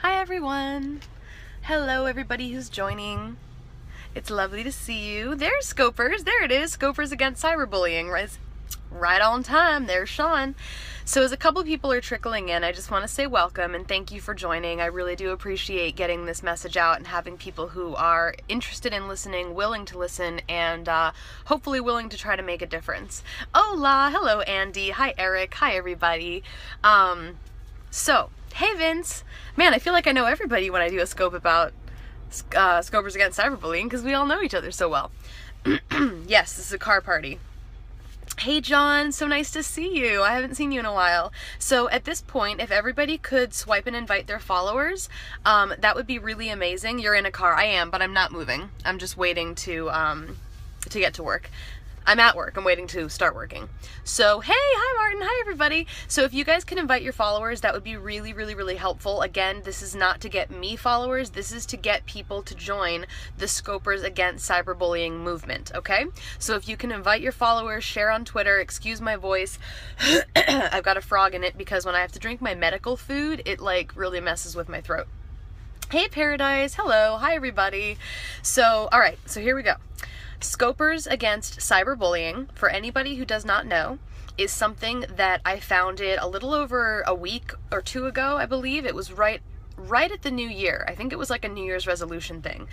Hi everyone! Hello everybody who's joining. It's lovely to see you. There's Scopers. There it is. Scopers Against Cyberbullying. Right on time. There's Sean. So as a couple people are trickling in, I just want to say welcome and thank you for joining. I really do appreciate getting this message out and having people who are interested in listening, willing to listen, and hopefully willing to try to make a difference. Hola! Hello Andy. Hi Eric. Hi everybody. Hey Vince. Man, I feel like I know everybody when I do a scope about Scopers Against Cyberbullying because we all know each other so well. Yes, this is a car party. Hey John, so nice to see you. I haven't seen you in a while. So at this point, if everybody could swipe and invite their followers, that would be really amazing. You're in a car. I am, but I'm not moving. I'm just waiting to get to work. I'm at work. I'm waiting to start working. So, hey, hi Martin, hi everybody. So if you guys can invite your followers, that would be really, really, really helpful. Again, this is not to get me followers. This is to get people to join the Scopers Against Cyberbullying movement, okay? So if you can invite your followers, share on Twitter, excuse my voice. I've got a frog in it because when I have to drink my medical food, it like really messes with my throat. Hey Paradise, hello, hi everybody. So, all right, so here we go. Scopers Against Cyberbullying, for anybody who does not know, is something that I founded a little over a week or two ago, I believe. It was right at the new year. I think it was like a New Year's resolution thing.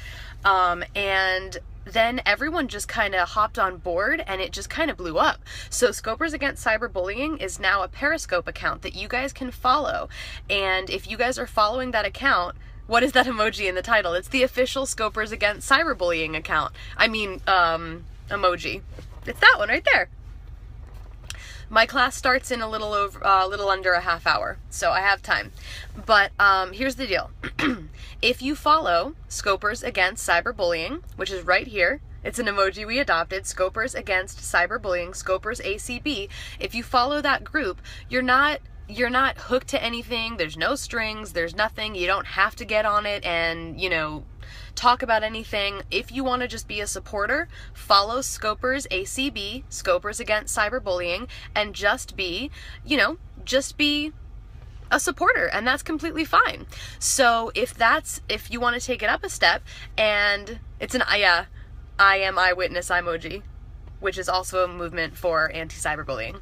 And then everyone just kind of hopped on board and it just kind of blew up. So Scopers Against Cyberbullying is now a Periscope account that you guys can follow. And if you guys are following that account, what is that emoji in the title? It's the official Scopers Against Cyberbullying account. Emoji. It's that one right there. My class starts in a little under a half hour, so I have time. But here's the deal. If you follow Scopers Against Cyberbullying, which is right here, it's an emoji we adopted, Scopers Against Cyberbullying, Scopers ACB. If you follow that group, you're not hooked to anything. There's no strings. There's nothing. You don't have to get on it and, talk about anything. If you want to just be a supporter, follow Scopers ACB, Scopers Against Cyberbullying, and just be a supporter, and that's completely fine. So if you want to take it up a step, and it's an I am eyewitness emoji, which is also a movement for anti-cyberbullying.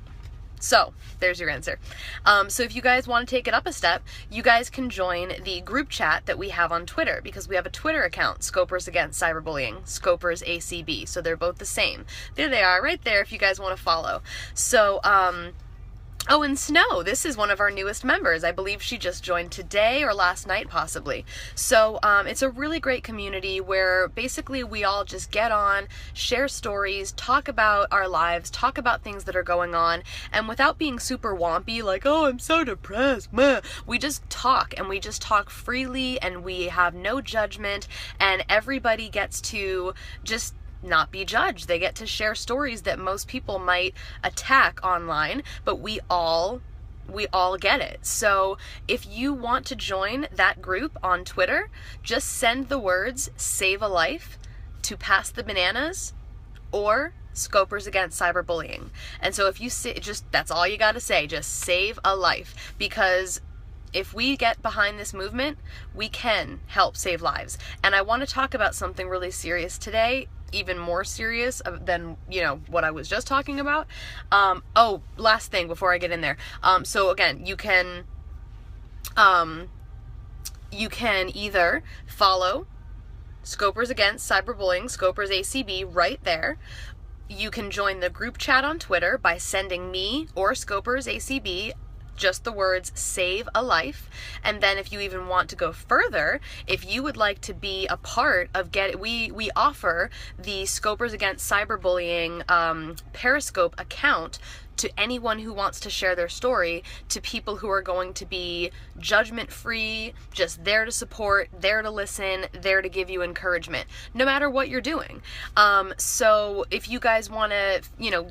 So, there's your answer. So if you guys want to take it up a step, you guys can join the group chat that we have on Twitter, because we have a Twitter account, Scopers Against Cyberbullying, Scopers ACB, so they're both the same. There they are, right there, if you guys want to follow. So, oh, and Snow, this is one of our newest members. I believe she just joined today or last night, possibly. So it's a really great community where basically we all just get on, share stories, talk about our lives, talk about things that are going on, and without being super wompy, like, oh, I'm so depressed, meh. We just talk, and we just talk freely, and we have no judgment, and everybody gets to just not be judged. They get to share stories that most people might attack online, but we all get it. So if you want to join that group on Twitter, just send the words "save a life" to PassTheBananas or Scopers Against Cyberbullying. And so if you say, that's all you gotta say, just save a life, because if we get behind this movement, we can help save lives. And I want to talk about something really serious today, even more serious than, what I was just talking about. Oh, last thing before I get in there. So again, you can either follow Scopers Against Cyberbullying, Scopers ACB, right there. You can join the group chat on Twitter by sending me or Scopers ACB just the words "save a life." And then if you even want to go further, if you would like to be a part of we offer the Scopers Against Cyberbullying Periscope account to anyone who wants to share their story, to people who are going to be judgment-free, just there to support, there to listen, there to give you encouragement, no matter what you're doing. So if you guys want to,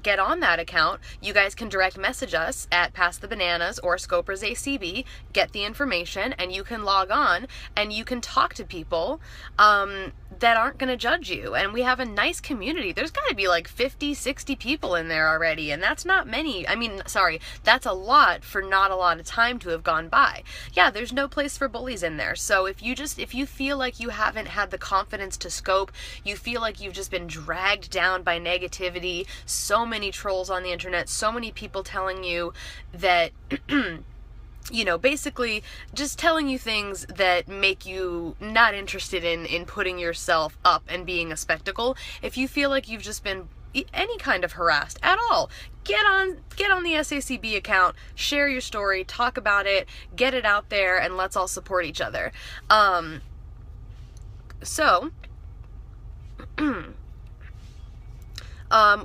get on that account, you guys can direct message us at PassTheBananas or Scopers ACB, get the information, and you can log on and you can talk to people that aren't going to judge you. And we have a nice community. There's got to be like 50, 60 people in there already, and that's not many, I mean, sorry, that's a lot for not a lot of time to have gone by. Yeah, there's no place for bullies in there. So if you feel like you haven't had the confidence to scope, you feel like you've just been dragged down by negativity, so many trolls on the internet, so many people telling you that you know, basically just telling you things that make you not interested in putting yourself up and being a spectacle. If you feel like you've just been any kind of harassed at all, get on the SACB account, share your story, talk about it, get it out there, and let's all support each other.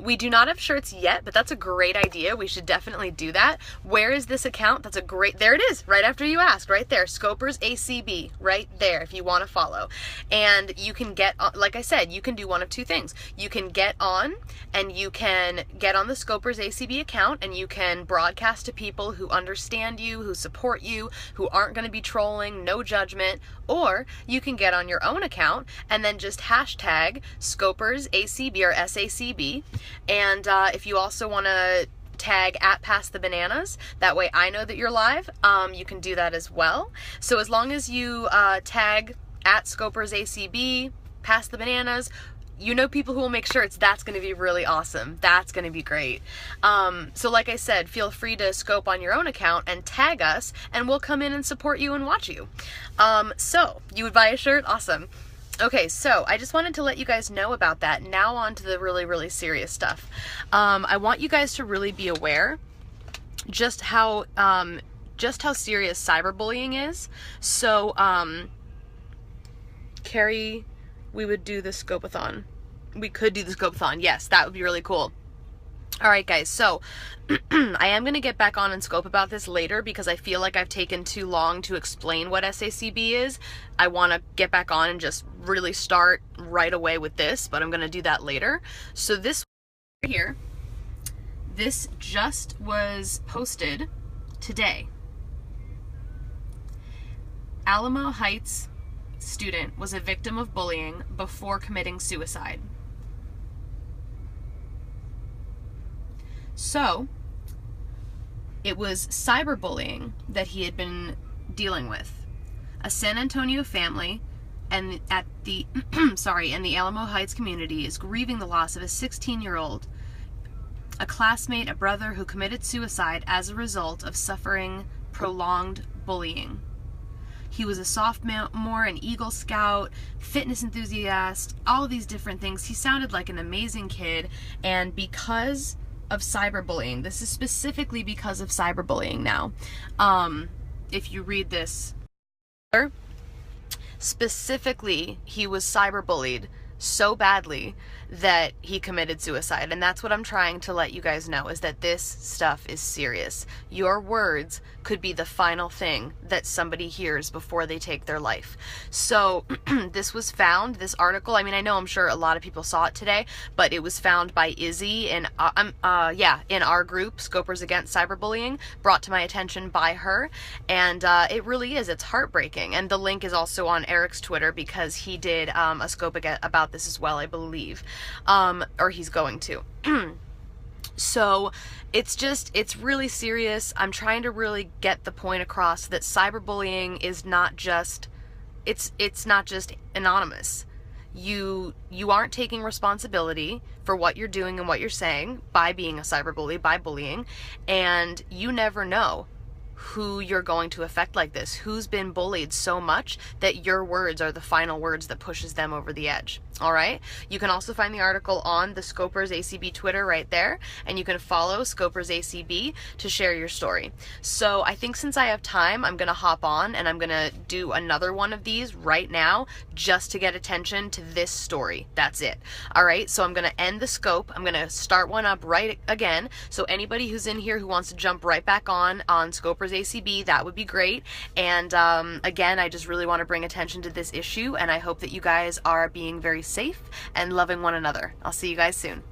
We do not have shirts yet, but that's a great idea. We should definitely do that. Where is this account? That's a great, there it is, right after you asked, right there, Scopers ACB, right there, if you want to follow. And you can get, like I said, you can do one of two things. You can get on, and you can get on the Scopers ACB account, and you can broadcast to people who understand you, who support you, who aren't going to be trolling, no judgment, or you can get on your own account, and then just hashtag Scopers ACB or SACB. And if you also want to tag at PassTheBananas, that way I know that you're live, you can do that as well. So as long as you tag at Scopers ACB, PassTheBananas, you know people who will make shirts, that's going to be really awesome. That's going to be great. So like I said, feel free to scope on your own account and tag us, and we'll come in and support you and watch you. So you would buy a shirt? Awesome. Okay, so I just wanted to let you guys know about that. Now on to the really, really serious stuff. I want you guys to really be aware just how serious cyberbullying is. So, Carrie, we would do the scope-a-thon. We could do the scope-a-thon. Yes, that would be really cool. All right, guys, so I am going to get back on and scope about this later because I feel like I've taken too long to explain what SACB is. I want to get back on and just really start right away with this, but I'm going to do that later. So this right here, this just was posted today. Alamo Heights student was a victim of bullying before committing suicide. So, it was cyberbullying that he had been dealing with. A San Antonio family and the Alamo Heights community is grieving the loss of a 16-year-old, a classmate, a brother who committed suicide as a result of suffering prolonged bullying. He was a sophomore, an Eagle Scout, fitness enthusiast, all of these different things. He sounded like an amazing kid, and because of cyberbullying, this is specifically because of cyberbullying now. If you read this, specifically, he was cyberbullied so badly that he committed suicide. And that's what I'm trying to let you guys know, is that this stuff is serious. Your words could be the final thing that somebody hears before they take their life. So this was found, this article, I mean, I'm sure a lot of people saw it today, but it was found by Izzy in our group, Scopers Against Cyberbullying, brought to my attention by her. And it really is, it's heartbreaking. And the link is also on Eric's Twitter because he did a scope about this as well, I believe. Or he's going to. So it's really serious. I'm trying to really get the point across that cyberbullying is not just, it's not just anonymous. You aren't taking responsibility for what you're doing and what you're saying by being a cyberbully, by bullying, and you never know who you're going to affect like this, who's been bullied so much that your words are the final words that pushes them over the edge. All right. You can also find the article on the Scopers ACB Twitter right there, and you can follow Scopers ACB to share your story. So I think since I have time, I'm going to hop on and I'm going to do another one of these right now just to get attention to this story. That's it. All right. So I'm going to end the scope. I'm going to start one up right again. So anybody who's in here who wants to jump right back on Scopers ACB, that would be great. And again, I just really want to bring attention to this issue, and I hope that you guys are being very safe and loving one another. I'll see you guys soon.